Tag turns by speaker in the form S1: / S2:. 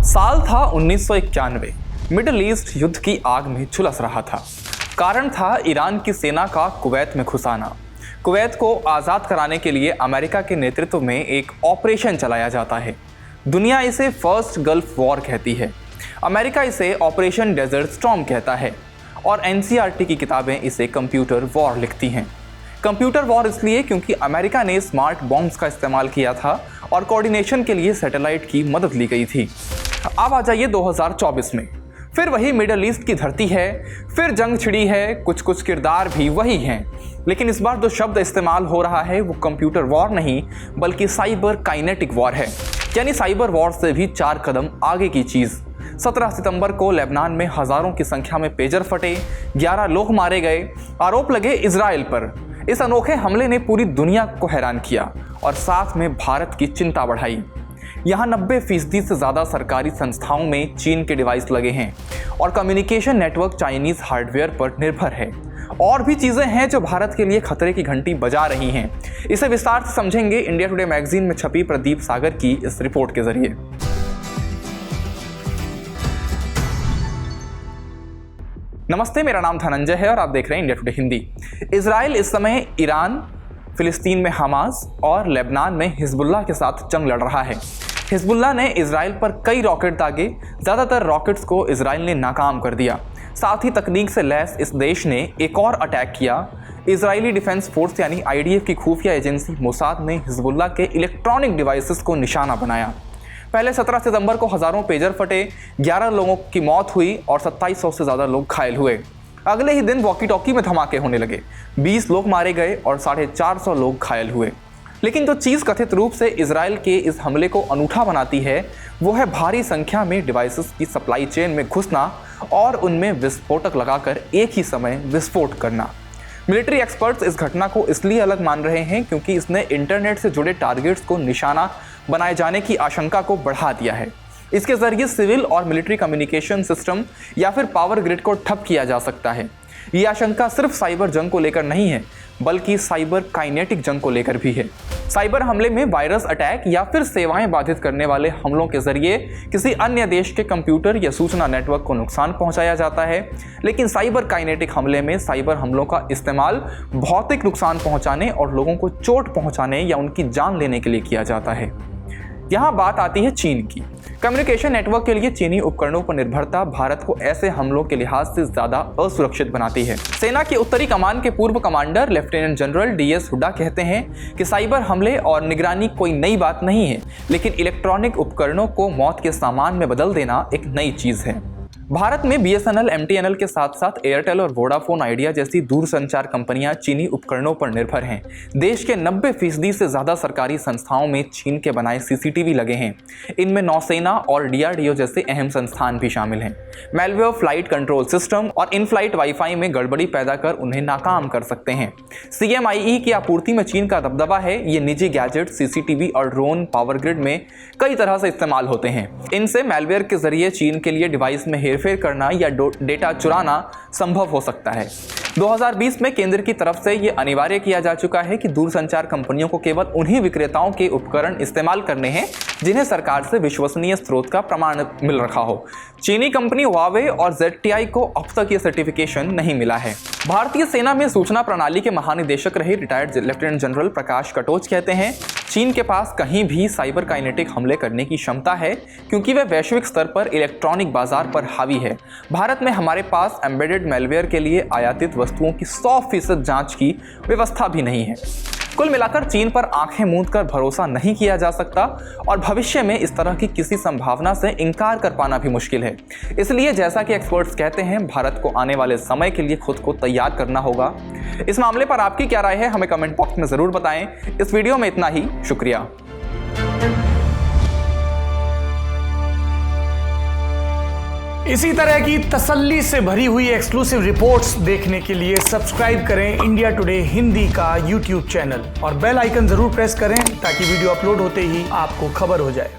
S1: साल था 1991। Middle east युद्ध की आग में झुलस रहा था। कारण था ईरान की सेना का कुवैत में घुसाना। कुवैत को आज़ाद कराने के लिए अमेरिका के नेतृत्व में एक ऑपरेशन चलाया जाता है। दुनिया इसे फर्स्ट गल्फ वॉर कहती है, अमेरिका इसे ऑपरेशन डेजर्ट स्टॉर्म कहता है और एनसीईआरटी की किताबें इसे कंप्यूटर वॉर लिखती हैं। कंप्यूटर वॉर इसलिए क्योंकि अमेरिका ने स्मार्ट बॉम्ब्स का इस्तेमाल किया था और कोऑर्डिनेशन के लिए सैटेलाइट की मदद ली गई थी। अब आ जाइए 2024 में, फिर वही मिडिल ईस्ट की धरती है, फिर जंग छिड़ी है, कुछ किरदार भी वही हैं, लेकिन इस बार जो शब्द इस्तेमाल हो रहा है वो कंप्यूटर वॉर नहीं बल्कि साइबर काइनेटिक वॉर है, यानी साइबर वॉर से भी 4 कदम आगे की चीज़। 17 सितंबर को लेबनान में हज़ारों की संख्या में पेजर फटे, 11 लोग मारे गए, आरोप लगे इजराइल पर। इस अनोखे हमले ने पूरी दुनिया को हैरान किया और साथ में भारत की चिंता बढ़ाई। यहाँ 90% से ज़्यादा सरकारी संस्थाओं में चीन के डिवाइस लगे हैं और कम्युनिकेशन नेटवर्क चाइनीज़ हार्डवेयर पर निर्भर है। और भी चीज़ें हैं जो भारत के लिए खतरे की घंटी बजा रही हैं। इसे विस्तार से समझेंगे इंडिया टुडे मैगजीन में छपी प्रदीप सागर की इस रिपोर्ट के जरिए। नमस्ते, मेरा नाम धनंजय है और आप देख रहे हैं इंडिया टुडे हिंदी। इजराइल इस समय ईरान, फिलिस्तीन में हमास और लेबनान में हिजबुल्लाह के साथ जंग लड़ रहा है। हिजबुल्लाह ने इजराइल पर कई रॉकेट दागे, ज़्यादातर रॉकेट्स को इजराइल ने नाकाम कर दिया। साथ ही तकनीक से लैस इस देश ने एक और अटैक किया। इजरायली डिफेंस फोर्स यानी आईडीएफ की खुफिया एजेंसी मोसाद ने हिजबुल्लाह के इलेक्ट्रॉनिक डिवाइसेस को निशाना बनाया। पहले 17 सितंबर को हज़ारों पेजर फटे, 11 लोगों की मौत हुई और 2700 से ज़्यादा लोग घायल हुए। अगले ही दिन वॉकी टॉकी में धमाके होने लगे, 20 लोग मारे गए और 450 लोग घायल हुए। लेकिन जो चीज़ कथित रूप से इजराइल के इस हमले को अनूठा बनाती है वो है भारी संख्या में डिवाइसेस की सप्लाई चेन में घुसना और उनमें विस्फोटक लगाकर एक ही समय विस्फोट करना। मिलिट्री एक्सपर्ट्स इस घटना को इसलिए अलग मान रहे हैं क्योंकि इसने इंटरनेट से जुड़े टारगेट्स को निशाना बनाए जाने की आशंका को बढ़ा दिया है। इसके जरिए सिविल और मिलिट्री कम्युनिकेशन सिस्टम या फिर पावर ग्रिड को ठप किया जा सकता है। ये आशंका सिर्फ साइबर जंग को लेकर नहीं है बल्कि साइबर काइनेटिक जंग को लेकर भी है। साइबर हमले में वायरस अटैक या फिर सेवाएं बाधित करने वाले हमलों के जरिए किसी अन्य देश के कंप्यूटर या सूचना नेटवर्क को नुकसान पहुंचाया जाता है। लेकिन साइबर काइनेटिक हमले में साइबर हमलों का इस्तेमाल भौतिक नुकसान पहुंचाने और लोगों को चोट पहुंचाने या उनकी जान लेने के लिए किया जाता है। यहाँ बात आती है चीन की। कम्युनिकेशन नेटवर्क के लिए चीनी उपकरणों पर निर्भरता भारत को ऐसे हमलों के लिहाज से ज्यादा असुरक्षित बनाती है। सेना की उत्तरी कमान के पूर्व commander lieutenant general DS Hooda कहते हैं कि साइबर हमले और निगरानी कोई नई बात नहीं है, लेकिन इलेक्ट्रॉनिक उपकरणों को मौत के सामान में बदल देना एक नई चीज है। भारत में बीएसएनएल, एमटीएनएल के साथ साथ एयरटेल और वोडाफोन आइडिया जैसी दूरसंचार कंपनियां चीनी उपकरणों पर निर्भर हैं। देश के 90% से ज़्यादा सरकारी संस्थाओं में चीन के बनाए सीसीटीवी लगे हैं। इनमें नौसेना और डीआरडीओ जैसे अहम संस्थान भी शामिल हैं। मेलवेयर, फ्लाइट कंट्रोल सिस्टम और इन फ्लाइट वाईफाई में गड़बड़ी पैदा कर उन्हें नाकाम कर सकते हैं। सीएमआईई की आपूर्ति में चीन का दबदबा है। ये निजी गैजेट, सीसीटीवी और ड्रोन पावर ग्रिड में कई तरह से इस्तेमाल होते हैं। इनसे मेलवेयर के जरिए चीन के लिए डिवाइस में हेरफेर करना या डेटा चुराना संभव हो सकता है। 2020 में केंद्र की तरफ से यह अनिवार्य किया जा चुका है कि दूरसंचार कंपनियों को केवल उन्हीं विक्रेताओं के उपकरण इस्तेमाल करने हैं जिन्हें सरकार से विश्वसनीय स्रोत का प्रमाण मिल रखा हो। चीनी कंपनी हुआवे और ZTI को अब तक ये सर्टिफिकेशन नहीं मिला है। भारतीय सेना में सूचना प्रणाली के महानिदेशक रहे रिटायर्ड लेफ्टिनेंट जनरल प्रकाश कटोच कहते हैं, चीन के पास कहीं भी साइबर काइनेटिक हमले करने की क्षमता है क्योंकि वह वैश्विक स्तर पर इलेक्ट्रॉनिक बाजार पर हावी है। भारत में हमारे पास एम्बेडेड मेलवेयर के लिए आयातित वस्तुओं की 100% जांच की व्यवस्था भी नहीं है। कुल मिलाकर चीन पर आंखें मूंद कर भरोसा नहीं किया जा सकता और भविष्य में इस तरह की किसी संभावना से इनकार कर पाना भी मुश्किल है। इसलिए जैसा कि एक्सपर्ट्स कहते हैं, भारत को आने वाले समय के लिए खुद को तैयार करना होगा। इस मामले पर आपकी क्या राय है, हमें कमेंट बॉक्स में जरूर बताएं। इस वीडियो में इतना ही, शुक्रिया।
S2: इसी तरह की तसल्ली से भरी हुई एक्सक्लूसिव रिपोर्ट्स देखने के लिए सब्सक्राइब करें इंडिया टुडे हिंदी का यूट्यूब चैनल और बेल आइकन जरूर प्रेस करें ताकि वीडियो अपलोड होते ही आपको खबर हो जाए।